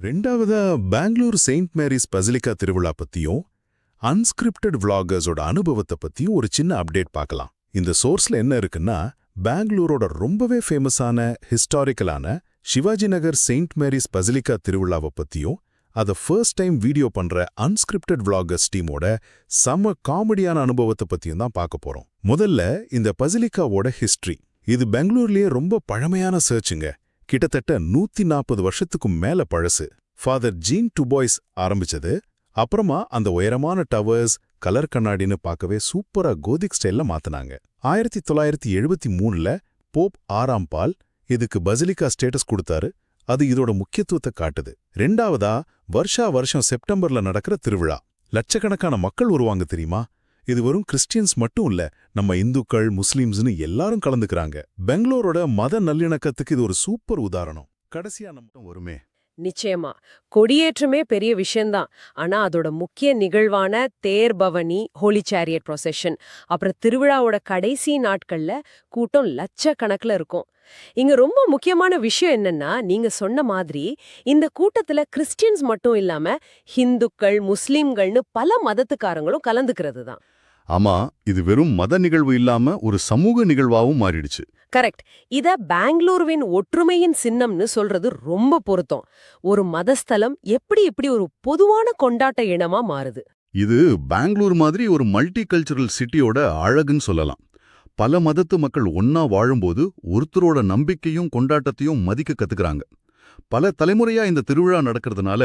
ரெண்டாவதா Bangalore Saint Mary's basilica திருவிழா பத்தியும் அன்ஸ்கிரிப்டட் விளாகர்ஸோட அனுபவத்தை பத்தியும் ஒரு சின்ன அப்டேட் பார்க்கலாம். இந்த சோர்ஸ்ல என்ன இருக்குன்னா, பெங்களூரோட ரொம்பவே ஃபேமஸான ஹிஸ்டாரிக்கலான Shivaji Nagar Saint Mary's basilica திருவிழாவை பத்தியும் அதை ஃபர்ஸ்ட் டைம் வீடியோ பண்ற அன்ஸ்கிரிப்டட் விளாகர்ஸ் டீமோட செம காமெடியான அனுபவத்தை பத்தியும் தான் பார்க்க போறோம். முதல்ல இந்த பசிலிக்காவோட ஹிஸ்டரி. இது பெங்களூர்லயே ரொம்ப பழமையான சர்ச்சுங்க. கிட்டத்தட்ட 140 வருஷத்துக்கும் மேல பழசு. ஃபாதர் ஜீன் டுபாய்ஸ் ஆரம்பிச்சது. அப்புறமா அந்த உயரமான டவர்ஸ் கலர் கண்ணாடின்னு பார்க்கவே சூப்பரா கோதிக் ஸ்டைல்ல மாத்தினாங்க. 1973ல போப் 6ஆம் பால் இதுக்கு பசிலிக்கா ஸ்டேட்டஸ் கொடுத்தாரு. அது இதோட முக்கியத்துவத்தை காட்டுது. ரெண்டாவதா வருஷா வருஷம் செப்டம்பர்ல நடக்கிற திருவிழா. லட்சக்கணக்கான மக்கள் வருவாங்க தெரியுமா? இது வெறும் கிறிஸ்டியன்ஸ் மட்டும் இல்ல, நம்ம இந்துக்கள் முஸ்லிம்ஸ்னு எல்லாரும் கலந்துக்கிறாங்க. பெங்களூரோட மத நல்லிணக்கத்துக்கு இது ஒரு சூப்பர் உதாரணம். கடைசியா நம்ம வருமே. நிச்சயமா கொடியேற்றமே பெரிய விஷயம்தான். ஆனா அதோட முக்கிய நிகழ்வான தேர் பவனி, ஹோலி சேரியட் ப்ரொசெஷன், அப்புறம் திருவிழாவோட கடைசி நாட்கள்ல கூட்டம் லட்சக்கணக்கில் இருக்கும். இங்க ரொம்ப முக்கியமான விஷயம் என்னன்னா, நீங்க சொன்ன மாதிரி இந்த கூட்டத்துல கிறிஸ்டியன்ஸ் மட்டும் இல்லாம ஹிந்துக்கள் முஸ்லிம்கள்னு பல மதத்துக்காரங்களும் கலந்துக்கிறது தான். ஆமா, இது வெறும் மத நிகழ்வு இல்லாம ஒரு சமூக நிகழ்வாவும் மாறிடுச்சு. கரெக்ட். இத பெங்களூருவின் ஒற்றுமையின் சின்னம்னு சொல்றது ரொம்ப பொருத்தம். ஒரு மதஸ்தலம் எப்படி ஒரு பொதுவான கொண்டாட்ட இனமா மாறுது. இது பெங்களூர் மாதிரி ஒரு மல்டி கல்ச்சரல் சிட்டியோட அழகுன்னு சொல்லலாம். பல மதத்து மக்கள் ஒன்னா வாழும்போது ஒருத்தரோட நம்பிக்கையும் கொண்டாட்டத்தையும் மதிக்க கத்துக்கிறாங்க. பல தலைமுறையா இந்த திருவிழா நடக்கிறதுனால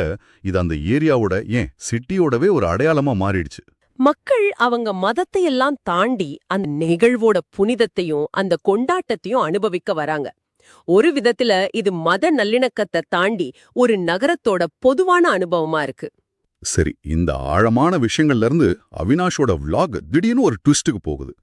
இது அந்த ஏரியாவோட, ஏன் சிட்டியோடவே ஒரு அடையாளமா மாறிடுச்சு. மக்கள் அவங்க மதத்தை எல்லாம் தாண்டி அந்த நிகழ்வோட புனிதத்தையும் அந்த கொண்டாட்டத்தையும் அனுபவிக்க வராங்க. ஒரு விதத்துல இது மத நல்லிணக்கத்தை தாண்டி ஒரு நகரத்தோட பொதுவான அனுபவமா இருக்கு. சரி, இந்த ஆழமான விஷயங்கள்ல இருந்து அவினாஷோட விளாக் திடீர்னு ஒரு ட்விஸ்டுக்கு போகுது.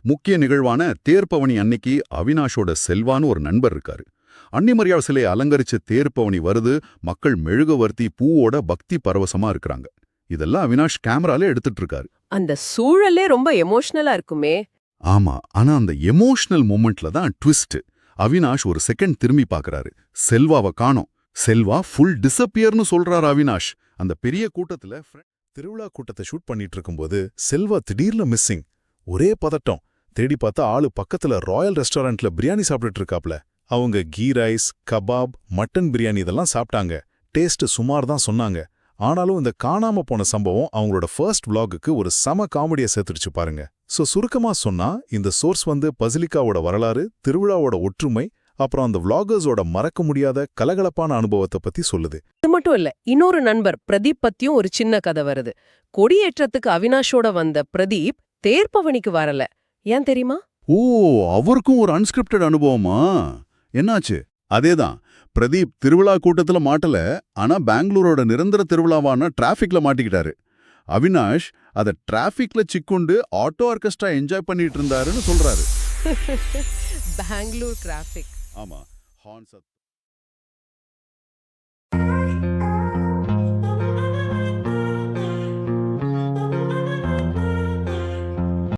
முக்கிய நிகழ்வான தேர்பவனி அன்னைக்கு அவினாஷோட செல்வான்னு ஒரு நண்பர் இருக்காரு. அன்னிமரியாள் சிலையை அலங்கரிச்ச தேர்பவனி வருது. மக்கள் மெழுகுவர்த்தி பூவோட பக்தி பரவசமா இருக்கிறாங்க. இதெல்லாம் அவினாஷ் கேமரால எடுத்துட்டு இருக்காரு. அந்த சூழலே ரொம்ப எமோஷனலா இருக்குமே. ஆமா, ஆனா அந்த எமோஷனல் மூமெண்ட்ல தான் ட்விஸ்ட். அவினாஷ் ஒரு செகண்ட் திரும்பி பார்க்கறாரு. செல்வாவை காணோம். செல்வா ஃபுல் டிஸப்பியர்னு சொல்றாரு அவினாஷ். அந்த பெரிய கூட்டத்துல திருவிழா கூட்டத்தை ஷூட் பண்ணிட்டு இருக்கும்போது செல்வா திடீர்னு மிஸ்ஸிங். ஒரே பதட்டம். தேடி பார்த்தா ஆளு பக்கத்துல ராயல் ரெஸ்டாரண்ட்ல பிரியாணி சாப்பிட்டுட்டு இருக்காப்ல. அவங்க கீ ரைஸ், கபாப், மட்டன் பிரியாணி இதெல்லாம் சாப்பிட்டாங்க. டேஸ்ட் சுமார் தான் சொன்னாங்க. ஆனாலும் இந்த காணாம போன சம்பவம் அவங்களோட ஃபர்ஸ்ட் விளாகுக்கு ஒரு சம காமெடியை சேர்த்துடுச்சு பாருங்க. சுருக்கமா சொன்னா இந்த சோர்ஸ் பசிலிக்காவோட வரலாறு, திருவிழாவோட ஒற்றுமை, அப்புறம் அந்த விளாகர்ஸோட மறக்க முடியாத கலகலப்பான அனுபவத்தை பத்தி சொல்லுது. இது மட்டும் இல்ல, இன்னொரு நண்பர் பிரதீப் பத்தியும் ஒரு சின்ன கதை வருது. கொடியேற்றத்துக்கு அவினாஷோட வந்த பிரதீப் தேர்பவனிக்கு வரல. ஏன் தெரியுமா? ஓ, அவருக்கும் ஒரு அன்ஸ்கிரிப்டட் அனுபவமா? என்னாச்சு? அதேதான், பிரதீப் திருவிழா கூட்டத்துல மாட்டல, ஆனா பெங்களூரோட நிரந்தர திருவிழாவான டிராஃபிக்ல மாட்டிக்கிட்டாரு. அவினாஷ் அத டிராஃபிக்ல சிக்குண்டு ஆட்டோ ஆர்கெஸ்ட்ரா என்ஜாய் பண்ணிட்டு இருந்தாருன்னு சொல்றாரு. பெங்களூர் டிராஃபிக். ஆமா, ஹார்ன்ஸ்